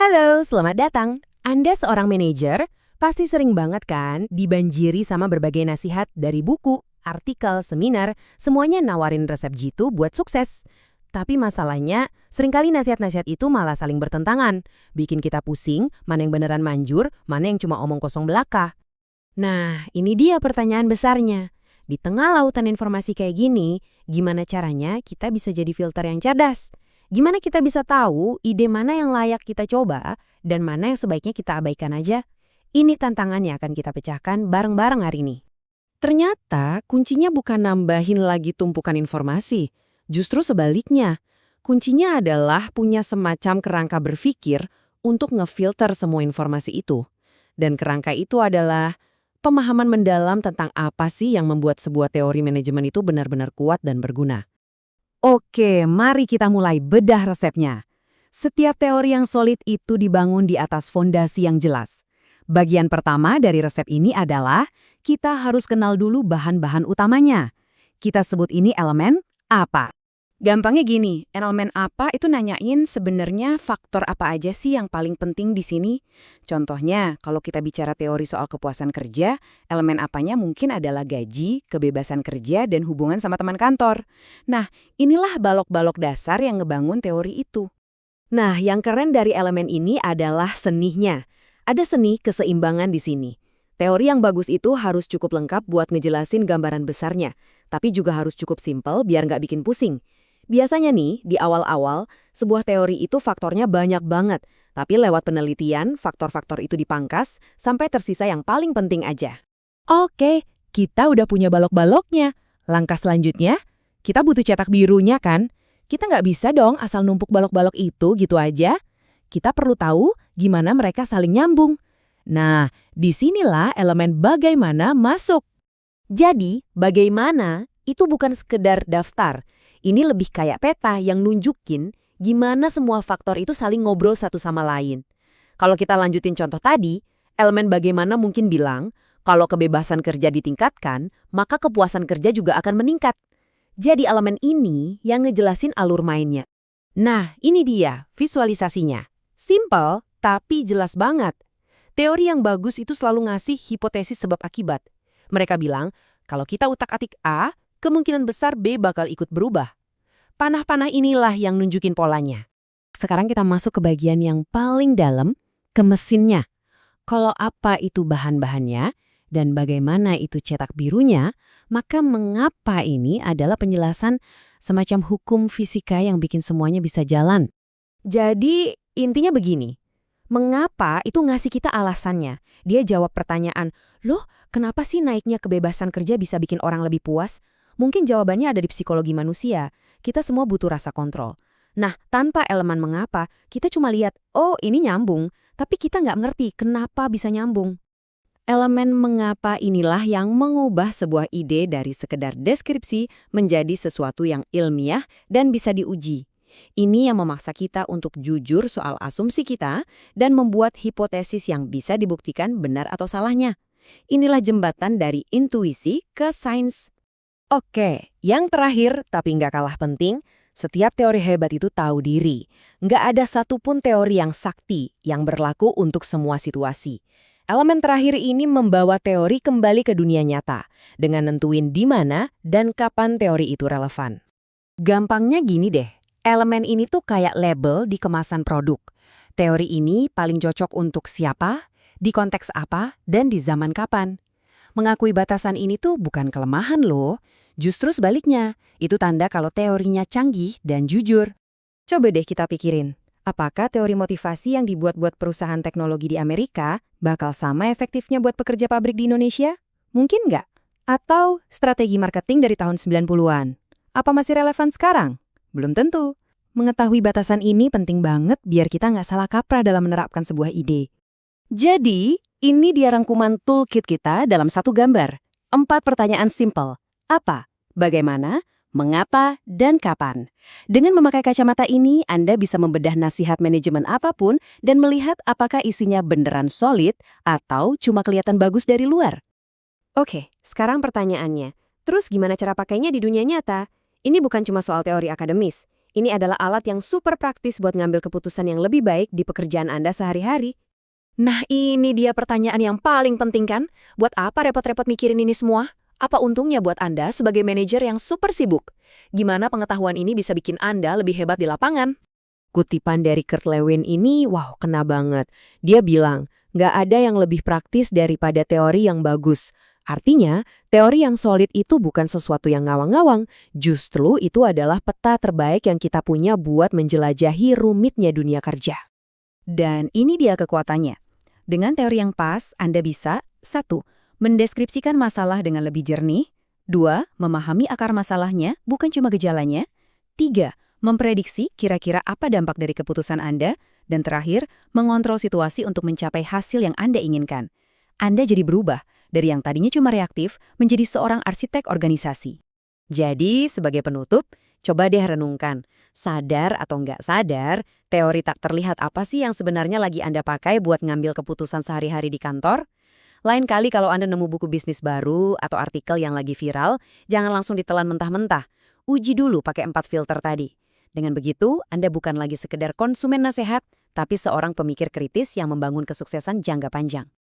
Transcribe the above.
Halo, selamat datang. Anda seorang manajer, pasti sering banget kan dibanjiri sama berbagai nasihat dari buku, artikel, seminar, semuanya nawarin resep jitu buat sukses. Tapi masalahnya, seringkali nasihat-nasihat itu malah saling bertentangan. Bikin kita pusing, mana yang beneran manjur, mana yang cuma omong kosong belaka. Nah, ini dia pertanyaan besarnya. Di tengah lautan informasi kayak gini, gimana caranya kita bisa jadi filter yang cerdas? Gimana kita bisa tahu ide mana yang layak kita coba dan mana yang sebaiknya kita abaikan aja? Ini tantangan yang akan kita pecahkan bareng-bareng hari ini. Ternyata kuncinya bukan nambahin lagi tumpukan informasi. Justru sebaliknya, kuncinya adalah punya semacam kerangka berpikir untuk ngefilter semua informasi itu. Dan kerangka itu adalah pemahaman mendalam tentang apa sih yang membuat sebuah teori manajemen itu benar-benar kuat dan berguna. Oke, mari kita mulai bedah resepnya. Setiap teori yang solid itu dibangun di atas fondasi yang jelas. Bagian pertama dari resep ini adalah kita harus kenal dulu bahan-bahan utamanya. Kita sebut ini elemen apa. Gampangnya gini, elemen apa itu nanyain sebenarnya faktor apa aja sih yang paling penting di sini. Contohnya, kalau kita bicara teori soal kepuasan kerja, elemen apanya mungkin adalah gaji, kebebasan kerja, dan hubungan sama teman kantor. Nah, inilah balok-balok dasar yang ngebangun teori itu. Nah, yang keren dari elemen ini adalah senihnya. Ada seni keseimbangan di sini. Teori yang bagus itu harus cukup lengkap buat ngejelasin gambaran besarnya, tapi juga harus cukup simpel biar nggak bikin pusing. Biasanya nih, di awal-awal, sebuah teori itu faktornya banyak banget, tapi lewat penelitian, faktor-faktor itu dipangkas sampai tersisa yang paling penting aja. Oke, kita udah punya balok-baloknya. Langkah selanjutnya, kita butuh cetak birunya kan? Kita nggak bisa dong asal numpuk balok-balok itu gitu aja. Kita perlu tahu gimana mereka saling nyambung. Nah, disinilah elemen bagaimana masuk. Jadi, bagaimana itu bukan sekedar daftar. Ini lebih kayak peta yang nunjukin gimana semua faktor itu saling ngobrol satu sama lain. Kalau kita lanjutin contoh tadi, elemen bagaimana mungkin bilang, kalau kebebasan kerja ditingkatkan, maka kepuasan kerja juga akan meningkat. Jadi elemen ini yang ngejelasin alur mainnya. Nah, ini dia visualisasinya. Simple, tapi jelas banget. Teori yang bagus itu selalu ngasih hipotesis sebab akibat. Mereka bilang, kalau kita utak-atik A, kemungkinan besar B bakal ikut berubah. Panah-panah inilah yang nunjukin polanya. Sekarang kita masuk ke bagian yang paling dalam, ke mesinnya. Kalau apa itu bahan-bahannya, dan bagaimana itu cetak birunya, maka mengapa ini adalah penjelasan semacam hukum fisika yang bikin semuanya bisa jalan. Jadi, intinya begini. Mengapa itu ngasih kita alasannya. Dia jawab pertanyaan, loh kenapa sih naiknya kebebasan kerja bisa bikin orang lebih puas? Mungkin jawabannya ada di psikologi manusia. Kita semua butuh rasa kontrol. Nah, tanpa elemen mengapa, kita cuma lihat, oh ini nyambung, tapi kita nggak ngerti kenapa bisa nyambung. Elemen mengapa inilah yang mengubah sebuah ide dari sekedar deskripsi menjadi sesuatu yang ilmiah dan bisa diuji. Ini yang memaksa kita untuk jujur soal asumsi kita dan membuat hipotesis yang bisa dibuktikan benar atau salahnya. Inilah jembatan dari intuisi ke sains. Oke, yang terakhir tapi nggak kalah penting, setiap teori hebat itu tahu diri. Nggak ada satupun teori yang sakti yang berlaku untuk semua situasi. Elemen terakhir ini membawa teori kembali ke dunia nyata, dengan nentuin di mana dan kapan teori itu relevan. Gampangnya gini deh, elemen ini tuh kayak label di kemasan produk. Teori ini paling cocok untuk siapa, di konteks apa, dan di zaman kapan. Mengakui batasan ini tuh bukan kelemahan loh. Justru sebaliknya, itu tanda kalau teorinya canggih dan jujur. Coba deh kita pikirin, apakah teori motivasi yang dibuat-buat perusahaan teknologi di Amerika bakal sama efektifnya buat pekerja pabrik di Indonesia? Mungkin nggak? Atau strategi marketing dari tahun 90-an? Apa masih relevan sekarang? Belum tentu. Mengetahui batasan ini penting banget biar kita nggak salah kaprah dalam menerapkan sebuah ide. Jadi, ini dia rangkuman toolkit kita dalam satu gambar. 4 pertanyaan simpel. Apa? Bagaimana? Mengapa? Dan kapan? Dengan memakai kacamata ini, Anda bisa membedah nasihat manajemen apapun dan melihat apakah isinya beneran solid atau cuma kelihatan bagus dari luar. Oke, sekarang pertanyaannya. Terus gimana cara pakainya di dunia nyata? Ini bukan cuma soal teori akademis. Ini adalah alat yang super praktis buat ngambil keputusan yang lebih baik di pekerjaan Anda sehari-hari. Nah, ini dia pertanyaan yang paling penting kan? Buat apa repot-repot mikirin ini semua? Apa untungnya buat Anda sebagai manajer yang super sibuk? Gimana pengetahuan ini bisa bikin Anda lebih hebat di lapangan? Kutipan dari Kurt Lewin ini, wow, kena banget. Dia bilang, nggak ada yang lebih praktis daripada teori yang bagus. Artinya, teori yang solid itu bukan sesuatu yang ngawang-ngawang. Justru itu adalah peta terbaik yang kita punya buat menjelajahi rumitnya dunia kerja. Dan ini dia kekuatannya. Dengan teori yang pas, Anda bisa 1. Mendeskripsikan masalah dengan lebih jernih. 2. Memahami akar masalahnya, bukan cuma gejalanya. 3. Memprediksi kira-kira apa dampak dari keputusan Anda. Dan terakhir, mengontrol situasi untuk mencapai hasil yang Anda inginkan. Anda jadi berubah, dari yang tadinya cuma reaktif, menjadi seorang arsitek organisasi. Jadi, sebagai penutup, coba deh renungkan. Sadar atau nggak sadar, teori tak terlihat apa sih yang sebenarnya lagi Anda pakai buat ngambil keputusan sehari-hari di kantor? Lain kali kalau Anda nemu buku bisnis baru atau artikel yang lagi viral, jangan langsung ditelan mentah-mentah. Uji dulu pakai 4 filter tadi. Dengan begitu, Anda bukan lagi sekedar konsumen nasihat, tapi seorang pemikir kritis yang membangun kesuksesan jangka panjang.